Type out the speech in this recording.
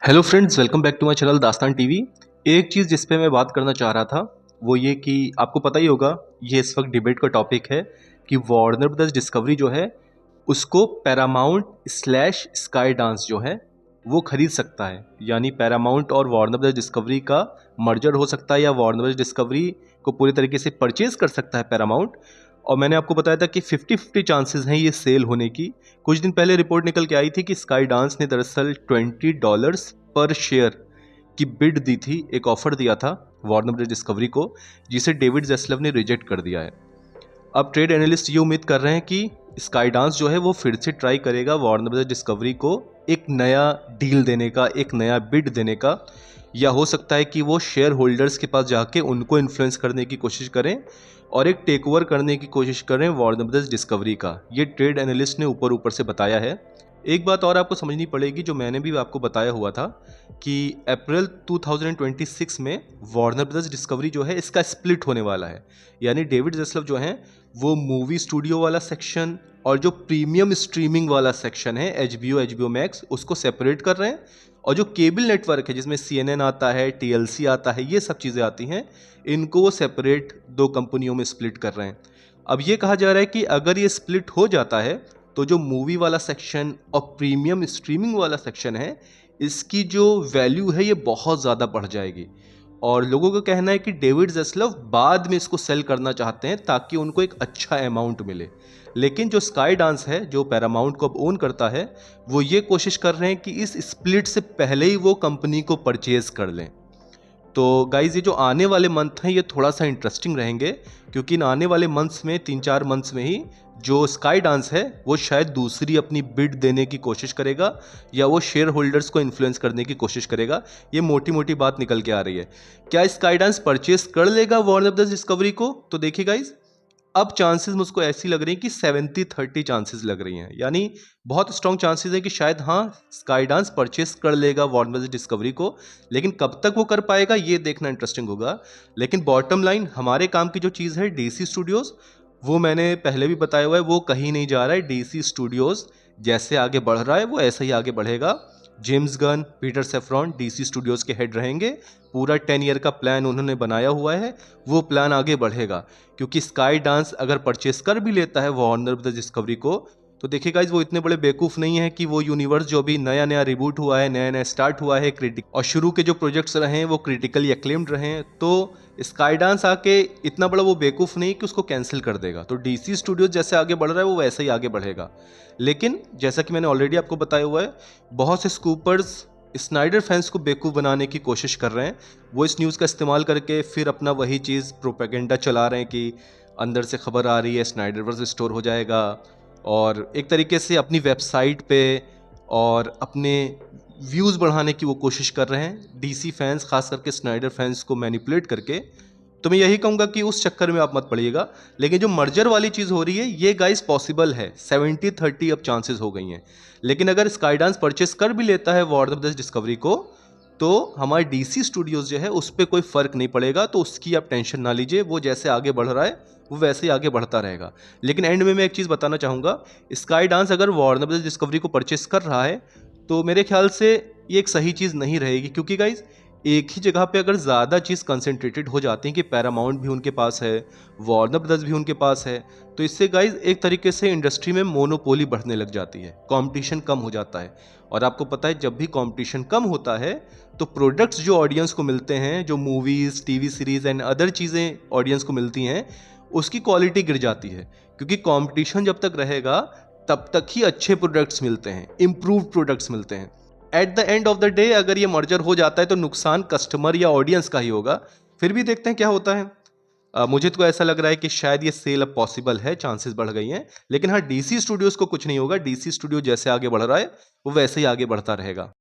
Hello friends, welcome back to my channel Dastaan TV. एक चीज़ जिस पे मैं बात करना चाह रहा था वो ये कि आपको पता ही होगा, ये इस वक्त डिबेट का टॉपिक है कि वार्नर ब्रदर्स डिस्कवरी जो है उसको पैरामाउंट स्लैश स्काई डांस जो है वो खरीद सकता है। यानी पैरामाउंट और वार्नर ब्रदर्स डिस्कवरी का मर्जर हो सकता है या वार्नर ब्रदर्स डिस्कवरी को पूरी तरीके से परचेज कर सकता है पैरामाउंट। और मैंने आपको बताया था कि 50-50 चांसेस हैं ये सेल होने की। कुछ दिन पहले रिपोर्ट निकल के आई थी कि स्काई डांस ने दरअसल $20 पर शेयर की बिड दी थी, एक ऑफर दिया था वार्नर ब्रदर्स डिस्कवरी को, जिसे डेविड ज़ेस्लव ने रिजेक्ट कर दिया है। अब ट्रेड एनालिस्ट ये उम्मीद कर रहे हैं कि स्काई डांस जो है वो फिर से ट्राई करेगा वार्नर ब्रदर्स डिस्कवरी को एक नया डील देने का, एक नया बिड देने का, या हो सकता है कि वो शेयर होल्डर्स के पास जाके उनको इन्फ्लुएंस करने की कोशिश करें और एक टेक ओवर करने की कोशिश करें वार्नर ब्रदर्स डिस्कवरी का। ये ट्रेड एनालिस्ट ने ऊपर ऊपर से बताया है। एक बात और आपको समझनी पड़ेगी, जो मैंने भी आपको बताया हुआ था कि अप्रैल 2026 में वार्नर ब्रदर्स डिस्कवरी जो है इसका स्प्लिट होने वाला है। यानी डेविड ज़ेस्लव जो हैं वो मूवी स्टूडियो वाला सेक्शन और जो प्रीमियम स्ट्रीमिंग वाला सेक्शन है एचबीओ मैक्स, उसको सेपरेट कर रहे हैं। और जो केबल नेटवर्क है जिसमें CNN आता है, TLC आता है, ये सब चीज़ें आती हैं, इनको वो सेपरेट दो कंपनियों में स्प्लिट कर रहे हैं। अब ये कहा जा रहा है कि अगर ये स्प्लिट हो जाता है तो जो मूवी वाला सेक्शन और प्रीमियम स्ट्रीमिंग वाला सेक्शन है, इसकी जो वैल्यू है ये बहुत ज़्यादा बढ़ जाएगी। और लोगों का कहना है कि डेविड ज़ेस्लव बाद में इसको सेल करना चाहते हैं ताकि उनको एक अच्छा अमाउंट मिले। लेकिन जो स्काई डांस है, जो पैरामाउंट को अब ओन करता है, वो ये कोशिश कर रहे हैं कि इस स्प्लिट से पहले ही वो कंपनी को परचेज कर लें। तो गाइज, ये जो आने वाले मंथ हैं ये थोड़ा सा इंटरेस्टिंग रहेंगे, क्योंकि इन आने वाले मंथ्स में 3-4 मंथ्स में ही जो स्काई डांस है वो शायद दूसरी अपनी बिड देने की कोशिश करेगा या वो शेयर होल्डर्स को इन्फ्लुएंस करने की कोशिश करेगा। ये मोटी मोटी बात निकल के आ रही है। क्या स्काई डांस परचेस कर लेगा वार्नर ब्रदर्स डिस्कवरी को? तो देखिए गाइज, अब चांसेस मुझको ऐसी लग रही हैं कि 70-30 चांसेस लग रही हैं। यानी बहुत स्ट्रॉन्ग चांसेस है कि शायद हाँ, स्काई डांस परचेस कर लेगा वार्नर ब्रदर्स डिस्कवरी को। लेकिन कब तक वो कर पाएगा ये देखना इंटरेस्टिंग होगा। लेकिन बॉटम लाइन, हमारे काम की जो चीज़ है DC स्टूडियोज़, वो मैंने पहले भी बताया हुआ है, वो कहीं नहीं जा रहा है। DC स्टूडियोज़ जैसे आगे बढ़ रहा है वो ऐसे ही आगे बढ़ेगा। James Gunn, Peter saffron DC Studios के हेड रहेंगे। पूरा 10 ईयर का प्लान उन्होंने बनाया हुआ है, वो प्लान आगे बढ़ेगा। क्योंकि स्काई डांस अगर परचेस कर भी लेता है वार्नर ब्रदर्स डिस्कवरी को, तो देखिए गाइज, वो इतने बड़े बेवकूफ़ नहीं है कि वो यूनिवर्स जो अभी नया नया रिबूट हुआ है, नया नया स्टार्ट हुआ है, और शुरू के जो प्रोजेक्ट्स रहे हैं वो क्रिटिकली एक्लेम्ड रहे हैं, तो स्काई डांस आके इतना बड़ा वो बेवकूफ़ नहीं कि उसको कैंसिल कर देगा। तो DC स्टूडियोज जैसे आगे बढ़ रहा है वो वैसे ही आगे बढ़ेगा। लेकिन जैसा कि मैंने ऑलरेडी आपको बताया हुआ है, बहुत से स्कूपर्स स्नाइडर फैंस को बेवकूफ़ बनाने की कोशिश कर रहे हैं। वो इस न्यूज़ का इस्तेमाल करके फिर अपना वही चीज़ प्रोपेगेंडा चला रहे हैं कि अंदर से खबर आ रही है स्नाइडरवर्स स्टोर हो जाएगा, और एक तरीके से अपनी वेबसाइट पे और अपने व्यूज़ बढ़ाने की वो कोशिश कर रहे हैं, DC फैंस, खास करके स्नाइडर फैंस को मैनिपुलेट करके। तो मैं यही कहूँगा कि उस चक्कर में आप मत पड़िएगा। लेकिन जो मर्जर वाली चीज़ हो रही है ये गाइस पॉसिबल है, 70-30 अब चांसेस हो गई हैं। लेकिन अगर स्काई डांस परचेस कर भी लेता है वार्नर ब्रदर्स डिस्कवरी को, तो हमारे DC स्टूडियोज़ जो है उस पर कोई फ़र्क नहीं पड़ेगा। तो उसकी आप टेंशन ना लीजिए, वो जैसे आगे बढ़ रहा है वो वैसे ही आगे बढ़ता रहेगा। लेकिन एंड में मैं एक चीज़ बताना चाहूँगा, स्काई डांस अगर वार्नर ब्रदर्स डिस्कवरी को परचेस कर रहा है तो मेरे ख्याल से ये एक सही चीज़ नहीं रहेगी। क्योंकि गाइज, एक ही जगह पे अगर ज़्यादा चीज़ कंसंट्रेटेड हो जाती है कि पैरामाउंट भी उनके पास है, वार्नर ब्रदर्स भी उनके पास है, तो इससे गाइज एक तरीके से इंडस्ट्री में मोनोपोली बढ़ने लग जाती है, कंपटीशन कम हो जाता है। और आपको पता है जब भी कंपटीशन कम होता है तो प्रोडक्ट्स जो ऑडियंस को मिलते हैं, जो movies, TV series and other चीज़ें ऑडियंस को मिलती हैं, उसकी क्वालिटी गिर जाती है। क्योंकि कंपटीशन जब तक रहेगा तब तक ही अच्छे प्रोडक्ट्स मिलते हैं, इम्प्रूव्ड प्रोडक्ट्स मिलते हैं। At the end of the day अगर ये मर्जर हो जाता है तो नुकसान कस्टमर या ऑडियंस का ही होगा। फिर भी देखते हैं क्या होता है। मुझे तो ऐसा लग रहा है कि शायद ये सेल अब पॉसिबल है, चांसेस बढ़ गई हैं। लेकिन हाँ, DC स्टूडियोज़ को कुछ नहीं होगा। DC स्टूडियो जैसे आगे बढ़ रहा है वो वैसे ही आगे बढ़ता रहेगा।